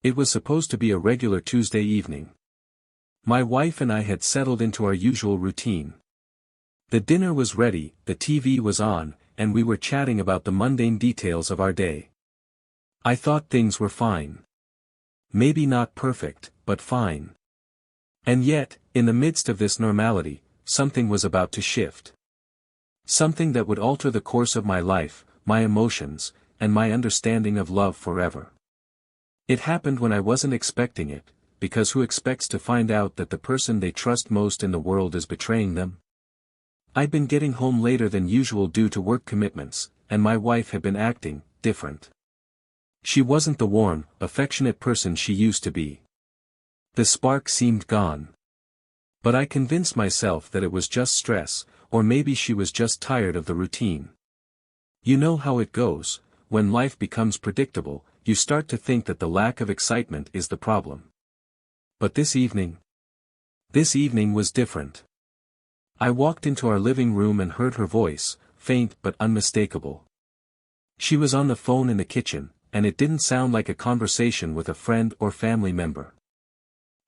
It was supposed to be a regular Tuesday evening. My wife and I had settled into our usual routine. The dinner was ready, the TV was on, and we were chatting about the mundane details of our day. I thought things were fine. Maybe not perfect, but fine. And yet, in the midst of this normality, something was about to shift. Something that would alter the course of my life, my emotions, and my understanding of love forever. It happened when I wasn't expecting it, because who expects to find out that the person they trust most in the world is betraying them? I'd been getting home later than usual due to work commitments, and my wife had been acting different. She wasn't the warm, affectionate person she used to be. The spark seemed gone. But I convinced myself that it was just stress, or maybe she was just tired of the routine. You know how it goes, when life becomes predictable, you start to think that the lack of excitement is the problem. But this evening was different. I walked into our living room and heard her voice, faint but unmistakable. She was on the phone in the kitchen, and it didn't sound like a conversation with a friend or family member.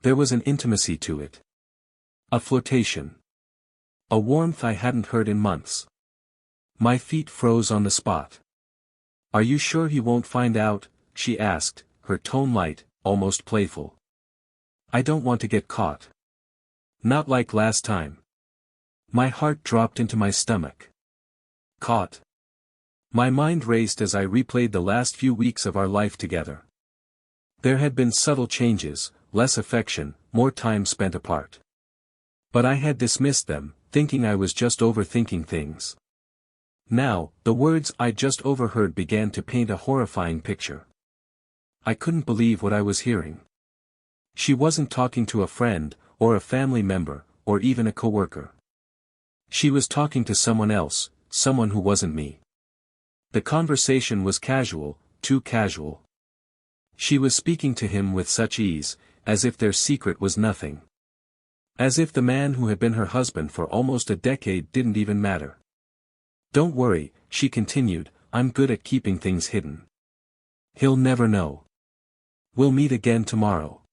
There was an intimacy to it. A flirtation. A warmth I hadn't heard in months. My feet froze on the spot. "Are you sure he won't find out?" she asked, her tone light, almost playful. "I don't want to get caught. Not like last time." My heart dropped into my stomach. Caught. My mind raced as I replayed the last few weeks of our life together. There had been subtle changes, less affection, more time spent apart. But I had dismissed them, thinking I was just overthinking things. Now, the words I just overheard began to paint a horrifying picture. I couldn't believe what I was hearing. She wasn't talking to a friend, or a family member, or even a coworker. She was talking to someone else, someone who wasn't me. The conversation was casual, too casual. She was speaking to him with such ease, as if their secret was nothing. As if the man who had been her husband for almost a decade didn't even matter. "Don't worry," she continued, "I'm good at keeping things hidden. He'll never know. We'll meet again tomorrow."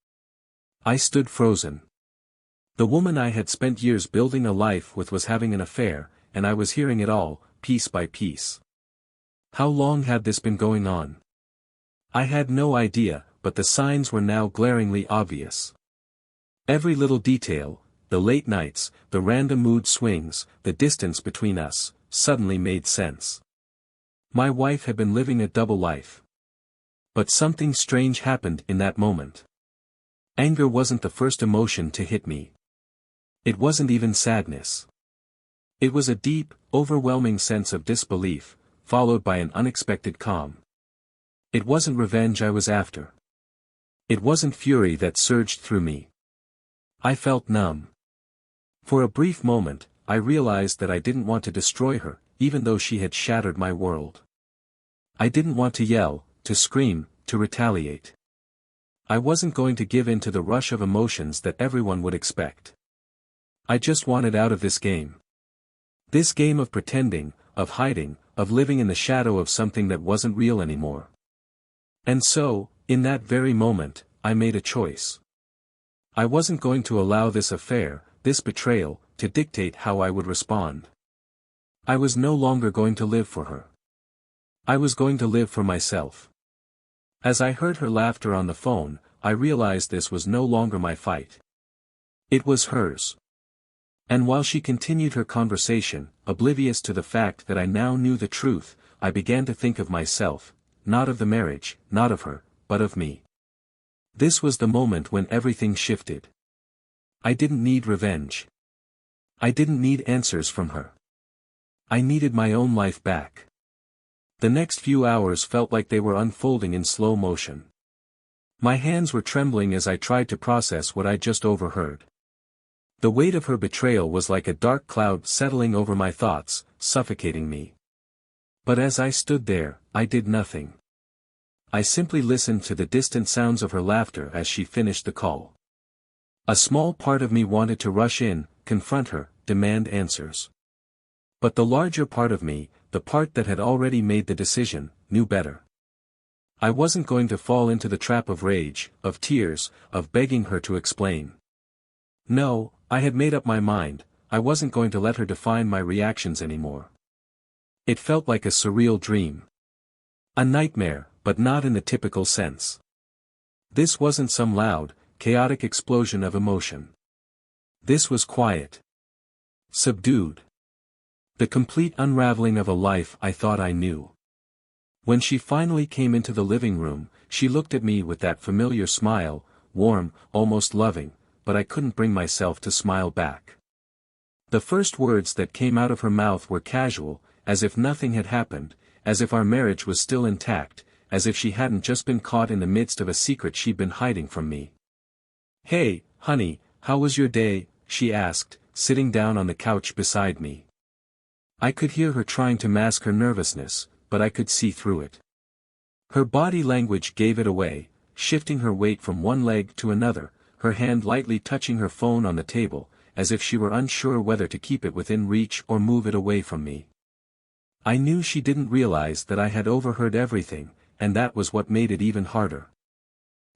I stood frozen. The woman I had spent years building a life with was having an affair, and I was hearing it all, piece by piece. How long had this been going on? I had no idea, but the signs were now glaringly obvious. Every little detail, the late nights, the random mood swings, the distance between us, suddenly made sense. My wife had been living a double life. But something strange happened in that moment. Anger wasn't the first emotion to hit me. It wasn't even sadness. It was a deep, overwhelming sense of disbelief, followed by an unexpected calm. It wasn't revenge I was after. It wasn't fury that surged through me. I felt numb. For a brief moment, I realized that I didn't want to destroy her, even though she had shattered my world. I didn't want to yell, to scream, to retaliate. I wasn't going to give in to the rush of emotions that everyone would expect. I just wanted out of this game. This game of pretending, of hiding, of living in the shadow of something that wasn't real anymore. And so, in that very moment, I made a choice. I wasn't going to allow this affair, this betrayal, to dictate how I would respond. I was no longer going to live for her. I was going to live for myself. As I heard her laughter on the phone, I realized this was no longer my fight. It was hers. And while she continued her conversation, oblivious to the fact that I now knew the truth, I began to think of myself, not of the marriage, not of her, but of me. This was the moment when everything shifted. I didn't need revenge. I didn't need answers from her. I needed my own life back. The next few hours felt like they were unfolding in slow motion. My hands were trembling as I tried to process what I just overheard. The weight of her betrayal was like a dark cloud settling over my thoughts, suffocating me. But as I stood there, I did nothing. I simply listened to the distant sounds of her laughter as she finished the call. A small part of me wanted to rush in, confront her, demand answers. But the larger part of me, the part that had already made the decision, knew better. I wasn't going to fall into the trap of rage, of tears, of begging her to explain. No, I had made up my mind, I wasn't going to let her define my reactions anymore. It felt like a surreal dream. A nightmare, but not in the typical sense. This wasn't some loud, chaotic explosion of emotion. This was quiet. Subdued. The complete unraveling of a life I thought I knew. When she finally came into the living room, she looked at me with that familiar smile, warm, almost loving, but I couldn't bring myself to smile back. The first words that came out of her mouth were casual, as if nothing had happened, as if our marriage was still intact, as if she hadn't just been caught in the midst of a secret she'd been hiding from me. "Hey, honey, how was your day?" she asked, sitting down on the couch beside me. I could hear her trying to mask her nervousness, but I could see through it. Her body language gave it away, shifting her weight from one leg to another, her hand lightly touching her phone on the table, as if she were unsure whether to keep it within reach or move it away from me. I knew she didn't realize that I had overheard everything, and that was what made it even harder.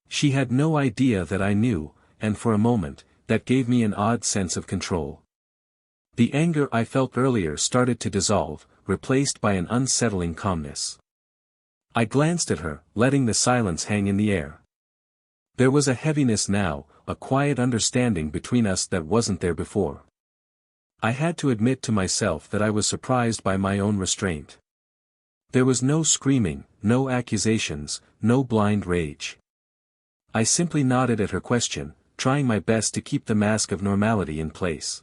She had no idea that I knew, and for a moment, that gave me an odd sense of control. The anger I felt earlier started to dissolve, replaced by an unsettling calmness. I glanced at her, letting the silence hang in the air. There was a heaviness now, a quiet understanding between us that wasn't there before. I had to admit to myself that I was surprised by my own restraint. There was no screaming, no accusations, no blind rage. I simply nodded at her question, trying my best to keep the mask of normality in place.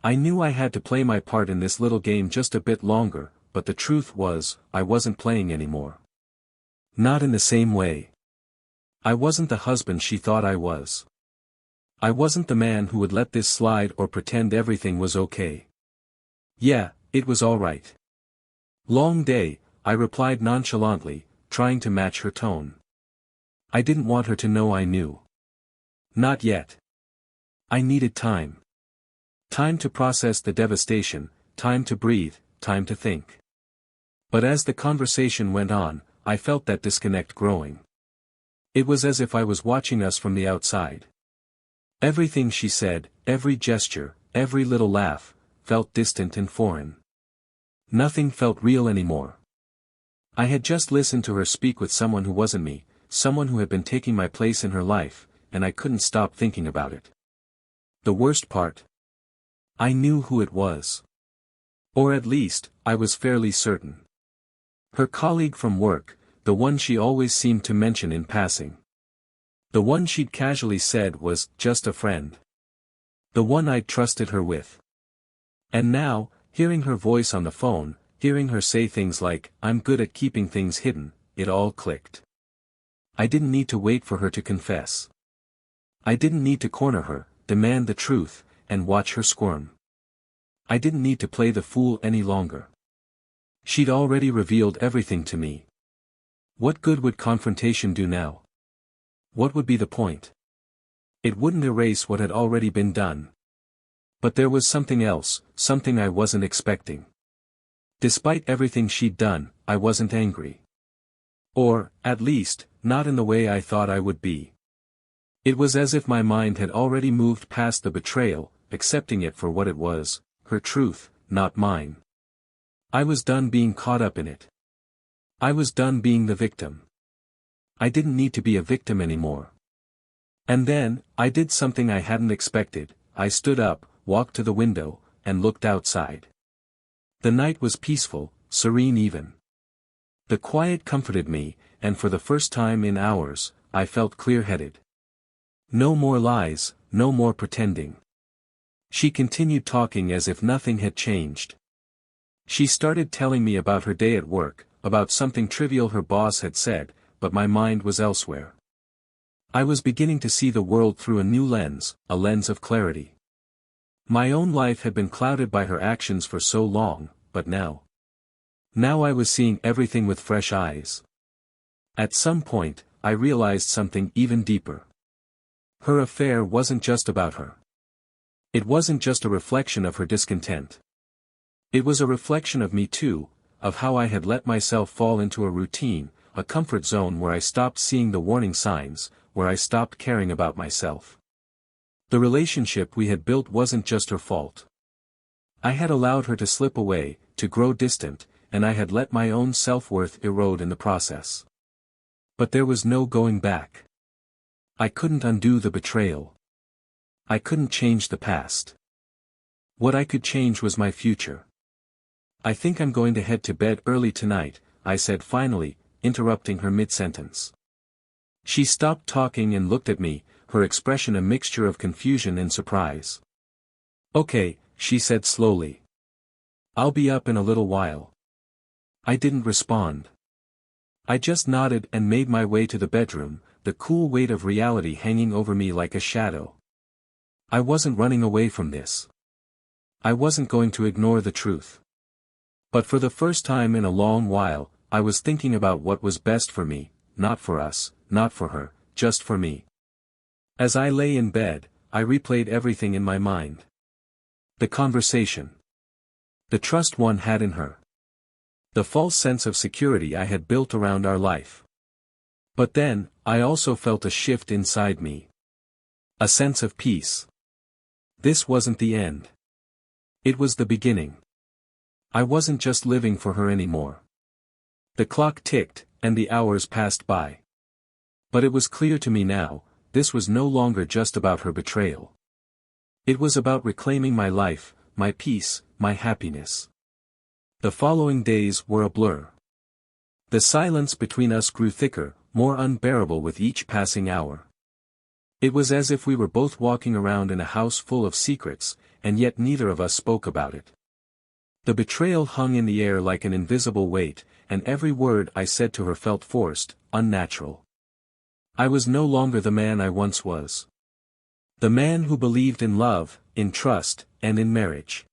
I knew I had to play my part in this little game just a bit longer, but the truth was, I wasn't playing anymore. Not in the same way. I wasn't the husband she thought I was. I wasn't the man who would let this slide or pretend everything was okay. "Yeah, it was all right." "Long day," I replied nonchalantly, trying to match her tone. I didn't want her to know I knew. Not yet. I needed time. Time to process the devastation, time to breathe, time to think. But as the conversation went on, I felt that disconnect growing. It was as if I was watching us from the outside. Everything she said, every gesture, every little laugh, felt distant and foreign. Nothing felt real anymore. I had just listened to her speak with someone who wasn't me, someone who had been taking my place in her life, and I couldn't stop thinking about it. The worst part? I knew who it was. Or at least, I was fairly certain. Her colleague from work, the one she always seemed to mention in passing. The one she'd casually said was just a friend. The one I'd trusted her with. And now, hearing her voice on the phone, hearing her say things like, "I'm good at keeping things hidden," it all clicked. I didn't need to wait for her to confess. I didn't need to corner her, demand the truth, and watch her squirm. I didn't need to play the fool any longer. She'd already revealed everything to me. What good would confrontation do now? What would be the point? It wouldn't erase what had already been done. But there was something else, something I wasn't expecting. Despite everything she'd done, I wasn't angry. Or, at least, not in the way I thought I would be. It was as if my mind had already moved past the betrayal, accepting it for what it was, her truth, not mine. I was done being caught up in it. I was done being the victim. I didn't need to be a victim anymore. And then, I did something I hadn't expected. I stood up, walked to the window, and looked outside. The night was peaceful, serene even. The quiet comforted me, and for the first time in hours, I felt clear-headed. No more lies, no more pretending. She continued talking as if nothing had changed. She started telling me about her day at work, about something trivial her boss had said, but my mind was elsewhere. I was beginning to see the world through a new lens, a lens of clarity. My own life had been clouded by her actions for so long, but now. Now I was seeing everything with fresh eyes. At some point, I realized something even deeper. Her affair wasn't just about her. It wasn't just a reflection of her discontent. It was a reflection of me too, of how I had let myself fall into a routine, a comfort zone where I stopped seeing the warning signs, where I stopped caring about myself. The relationship we had built wasn't just her fault. I had allowed her to slip away, to grow distant, and I had let my own self-worth erode in the process. But there was no going back. I couldn't undo the betrayal. I couldn't change the past. What I could change was my future. I think I'm going to head to bed early tonight, I said finally, interrupting her mid-sentence. She stopped talking and looked at me, her expression a mixture of confusion and surprise. Okay, she said slowly. I'll be up in a little while. I didn't respond. I just nodded and made my way to the bedroom, the cool weight of reality hanging over me like a shadow. I wasn't running away from this. I wasn't going to ignore the truth. But for the first time in a long while, I was thinking about what was best for me, not for us, not for her, just for me. As I lay in bed, I replayed everything in my mind. The conversation. The trust one had in her. The false sense of security I had built around our life. But then, I also felt a shift inside me. A sense of peace. This wasn't the end. It was the beginning. I wasn't just living for her anymore. The clock ticked, and the hours passed by. But it was clear to me now, this was no longer just about her betrayal. It was about reclaiming my life, my peace, my happiness. The following days were a blur. The silence between us grew thicker, more unbearable with each passing hour. It was as if we were both walking around in a house full of secrets, and yet neither of us spoke about it. The betrayal hung in the air like an invisible weight, and every word I said to her felt forced, unnatural. I was no longer the man I once was. The man who believed in love, in trust, and in marriage.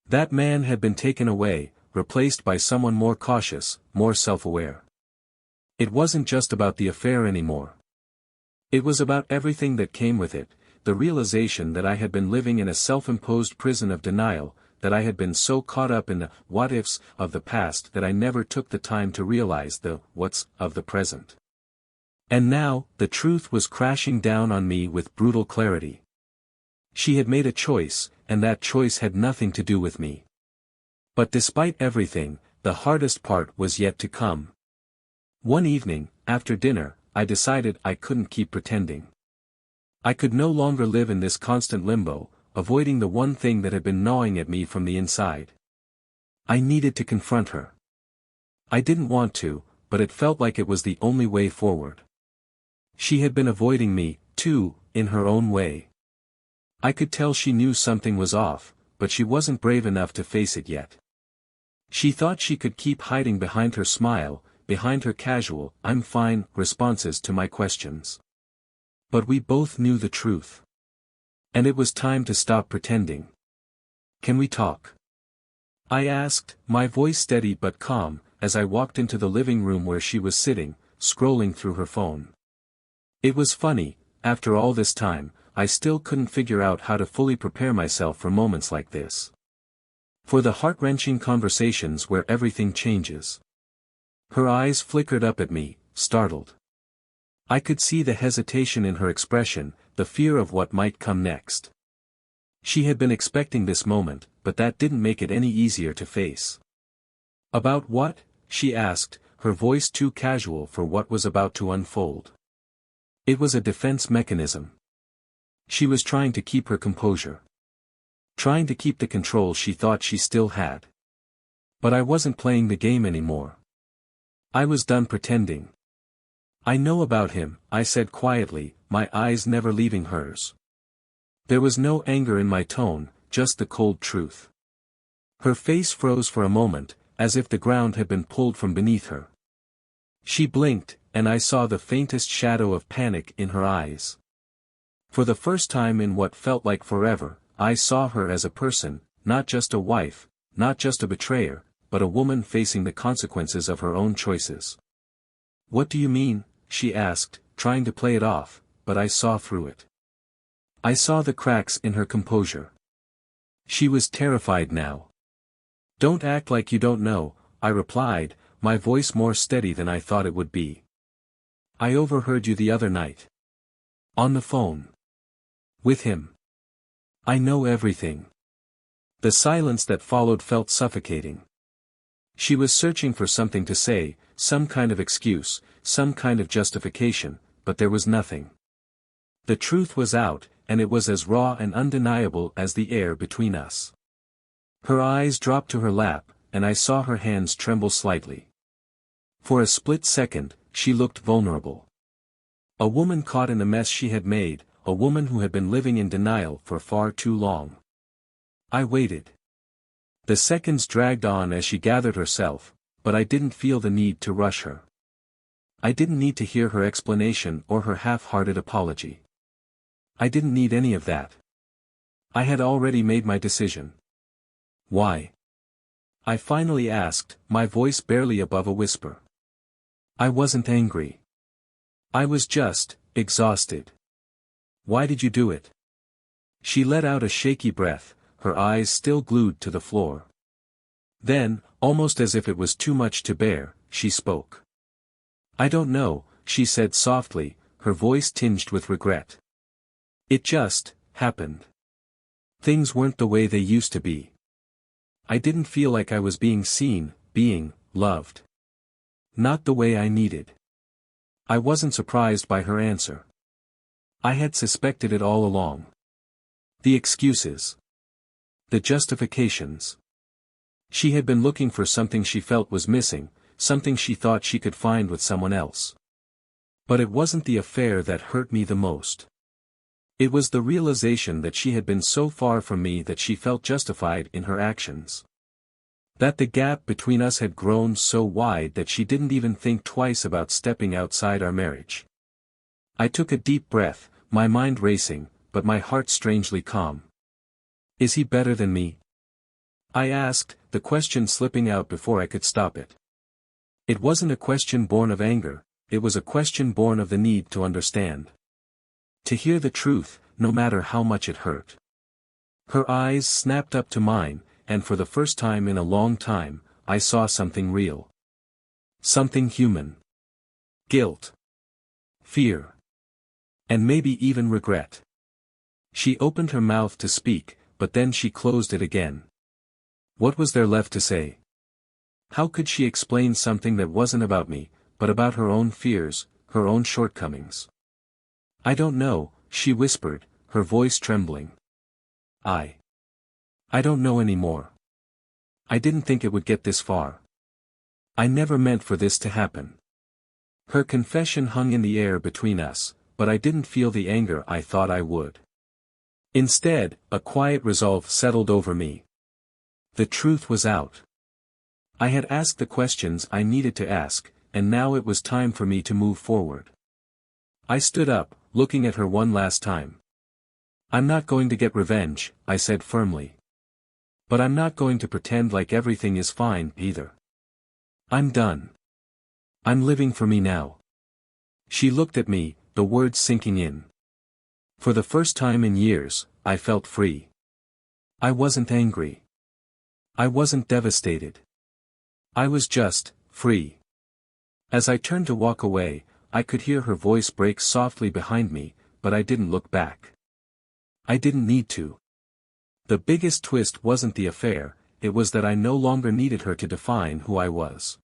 That man had been taken away, replaced by someone more cautious, more self-aware. It wasn't just about the affair anymore. It was about everything that came with it, the realization that I had been living in a self-imposed prison of denial, that I had been so caught up in the what-ifs of the past that I never took the time to realize the what's of the present. And now, the truth was crashing down on me with brutal clarity. She had made a choice, and that choice had nothing to do with me. But despite everything, the hardest part was yet to come. One evening, after dinner, I decided I couldn't keep pretending. I could no longer live in this constant limbo, avoiding the one thing that had been gnawing at me from the inside. I needed to confront her. I didn't want to, but it felt like it was the only way forward. She had been avoiding me, too, in her own way. I could tell she knew something was off, but she wasn't brave enough to face it yet. She thought she could keep hiding behind her smile, behind her casual, "I'm fine," responses to my questions. But we both knew the truth. And it was time to stop pretending. "Can we talk?" I asked, my voice steady but calm, as I walked into the living room where she was sitting, scrolling through her phone. It was funny, after all this time, I still couldn't figure out how to fully prepare myself for moments like this. For the heart-wrenching conversations where everything changes. Her eyes flickered up at me, startled. I could see the hesitation in her expression, the fear of what might come next. She had been expecting this moment, but that didn't make it any easier to face. "About what?" she asked, her voice too casual for what was about to unfold. It was a defense mechanism. She was trying to keep her composure. Trying to keep the control she thought she still had. But I wasn't playing the game anymore. I was done pretending. "I know about him," I said quietly, my eyes never leaving hers. There was no anger in my tone, just the cold truth. Her face froze for a moment, as if the ground had been pulled from beneath her. She blinked, and I saw the faintest shadow of panic in her eyes. For the first time in what felt like forever, I saw her as a person, not just a wife, not just a betrayer, but a woman facing the consequences of her own choices. "What do you mean?" she asked, trying to play it off, but I saw through it. I saw the cracks in her composure. She was terrified now. "Don't act like you don't know," I replied, my voice more steady than I thought it would be. I overheard you the other night. On the phone. With him. I know everything. The silence that followed felt suffocating. She was searching for something to say, some kind of excuse, some kind of justification, but there was nothing. The truth was out, and it was as raw and undeniable as the air between us. Her eyes dropped to her lap, and I saw her hands tremble slightly. For a split second, she looked vulnerable. A woman caught in the mess she had made, a woman who had been living in denial for far too long. I waited. The seconds dragged on as she gathered herself, but I didn't feel the need to rush her. I didn't need to hear her explanation or her half-hearted apology. I didn't need any of that. I had already made my decision. Why? I finally asked, my voice barely above a whisper. I wasn't angry. I was just exhausted. Why did you do it? She let out a shaky breath, her eyes still glued to the floor. Then, almost as if it was too much to bear, she spoke. I don't know, she said softly, her voice tinged with regret. It just happened. Things weren't the way they used to be. I didn't feel like I was being seen, being loved. Not the way I needed. I wasn't surprised by her answer. I had suspected it all along. The excuses. The justifications. She had been looking for something she felt was missing, something she thought she could find with someone else. But it wasn't the affair that hurt me the most. It was the realization that she had been so far from me that she felt justified in her actions. That the gap between us had grown so wide that she didn't even think twice about stepping outside our marriage. I took a deep breath, my mind racing, but my heart strangely calm. Is he better than me? I asked, the question slipping out before I could stop it. It wasn't a question born of anger, it was a question born of the need to understand. To hear the truth, no matter how much it hurt. Her eyes snapped up to mine, and for the first time in a long time, I saw something real. Something human. Guilt. Fear. And maybe even regret. She opened her mouth to speak, but then she closed it again. What was there left to say? How could she explain something that wasn't about me, but about her own fears, her own shortcomings? I don't know, she whispered, her voice trembling. I don't know anymore. I didn't think it would get this far. I never meant for this to happen. Her confession hung in the air between us, but I didn't feel the anger I thought I would. Instead, a quiet resolve settled over me. The truth was out. I had asked the questions I needed to ask, and now it was time for me to move forward. I stood up, looking at her one last time. I'm not going to get revenge, I said firmly. But I'm not going to pretend like everything is fine, either. I'm done. I'm living for me now. She looked at me, the words sinking in. For the first time in years, I felt free. I wasn't angry. I wasn't devastated. I was just free. As I turned to walk away, I could hear her voice break softly behind me, but I didn't look back. I didn't need to. The biggest twist wasn't the affair, it was that I no longer needed her to define who I was.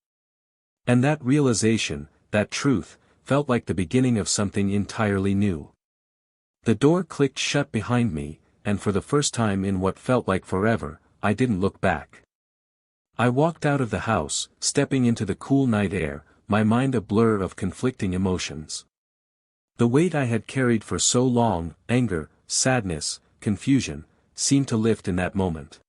And that realization, that truth, felt like the beginning of something entirely new. The door clicked shut behind me, and for the first time in what felt like forever, I didn't look back. I walked out of the house, stepping into the cool night air, my mind a blur of conflicting emotions. The weight I had carried for so long, anger, sadness, confusion, seemed to lift in that moment.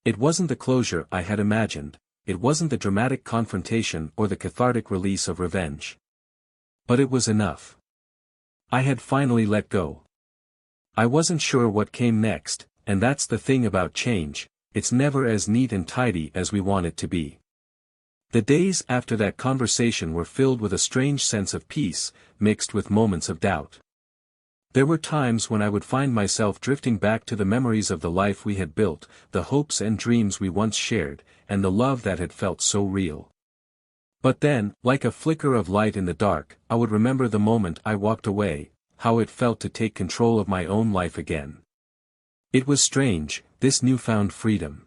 It wasn't the closure I had imagined, it wasn't the dramatic confrontation or the cathartic release of revenge. But it was enough. I had finally let go. I wasn't sure what came next, and that's the thing about change, it's never as neat and tidy as we want it to be. The days after that conversation were filled with a strange sense of peace, mixed with moments of doubt. There were times when I would find myself drifting back to the memories of the life we had built, the hopes and dreams we once shared, and the love that had felt so real. But then, like a flicker of light in the dark, I would remember the moment I walked away, how it felt to take control of my own life again. It was strange, this newfound freedom.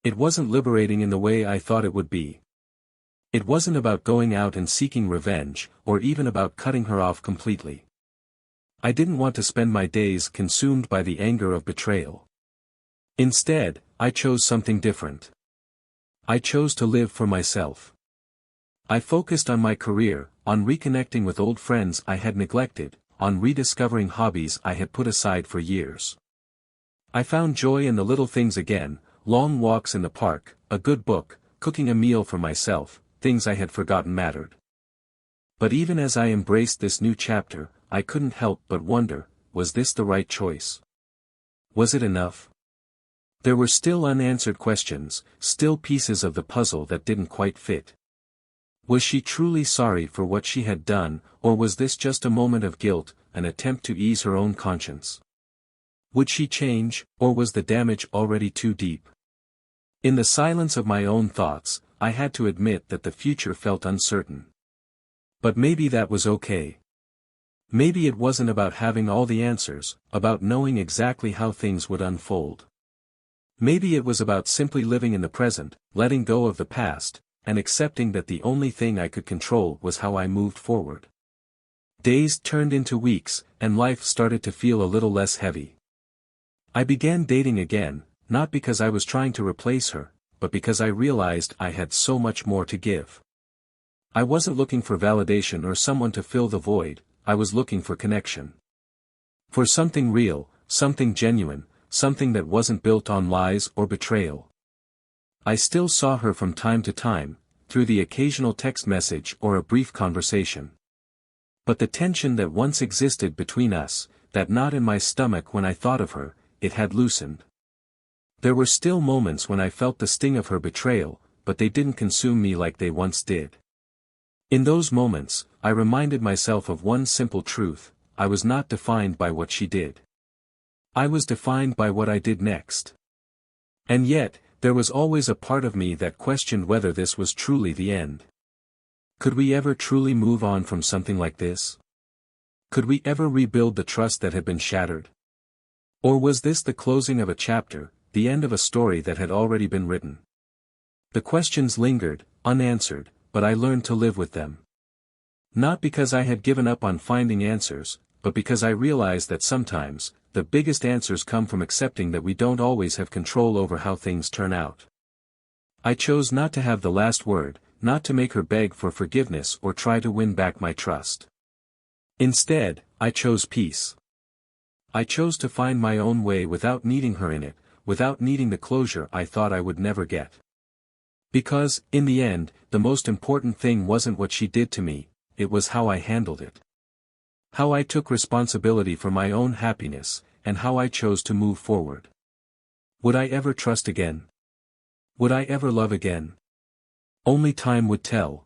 It wasn't liberating in the way I thought it would be. It wasn't about going out and seeking revenge, or even about cutting her off completely. I didn't want to spend my days consumed by the anger of betrayal. Instead, I chose something different. I chose to live for myself. I focused on my career, on reconnecting with old friends I had neglected, on rediscovering hobbies I had put aside for years. I found joy in the little things again, long walks in the park, a good book, cooking a meal for myself, things I had forgotten mattered. But even as I embraced this new chapter, I couldn't help but wonder, was this the right choice? Was it enough? There were still unanswered questions, still pieces of the puzzle that didn't quite fit. Was she truly sorry for what she had done, or was this just a moment of guilt, an attempt to ease her own conscience? Would she change, or was the damage already too deep? In the silence of my own thoughts, I had to admit that the future felt uncertain. But maybe that was okay. Maybe it wasn't about having all the answers, about knowing exactly how things would unfold. Maybe it was about simply living in the present, letting go of the past, and accepting that the only thing I could control was how I moved forward. Days turned into weeks, and life started to feel a little less heavy. I began dating again, not because I was trying to replace her, but because I realized I had so much more to give. I wasn't looking for validation or someone to fill the void, I was looking for connection. For something real, something genuine, something that wasn't built on lies or betrayal. I still saw her from time to time, through the occasional text message or a brief conversation. But the tension that once existed between us, that knot in my stomach when I thought of her, it had loosened. There were still moments when I felt the sting of her betrayal, but they didn't consume me like they once did. In those moments, I reminded myself of one simple truth: I was not defined by what she did. I was defined by what I did next. And yet, there was always a part of me that questioned whether this was truly the end. Could we ever truly move on from something like this? Could we ever rebuild the trust that had been shattered? Or was this the closing of a chapter, the end of a story that had already been written? The questions lingered, unanswered, but I learned to live with them. Not because I had given up on finding answers, but because I realized that sometimes, the biggest answers come from accepting that we don't always have control over how things turn out. I chose not to have the last word, not to make her beg for forgiveness or try to win back my trust. Instead, I chose peace. I chose to find my own way without needing her in it, without needing the closure I thought I would never get. Because, in the end, the most important thing wasn't what she did to me, it was how I handled it. How I took responsibility for my own happiness, and how I chose to move forward. Would I ever trust again? Would I ever love again? Only time would tell.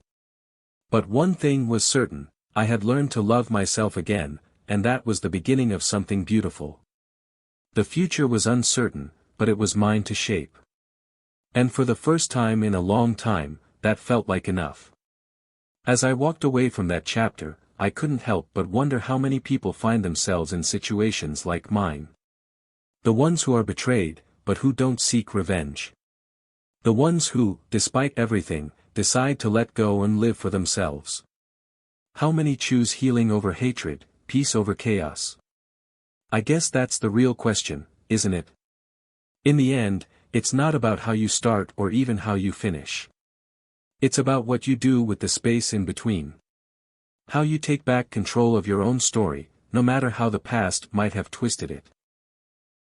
But one thing was certain, I had learned to love myself again, and that was the beginning of something beautiful. The future was uncertain, but it was mine to shape. And for the first time in a long time, that felt like enough. As I walked away from that chapter, I couldn't help but wonder how many people find themselves in situations like mine. The ones who are betrayed, but who don't seek revenge. The ones who, despite everything, decide to let go and live for themselves. How many choose healing over hatred, peace over chaos? I guess that's the real question, isn't it? In the end, it's not about how you start or even how you finish. It's about what you do with the space in between. How you take back control of your own story, no matter how the past might have twisted it.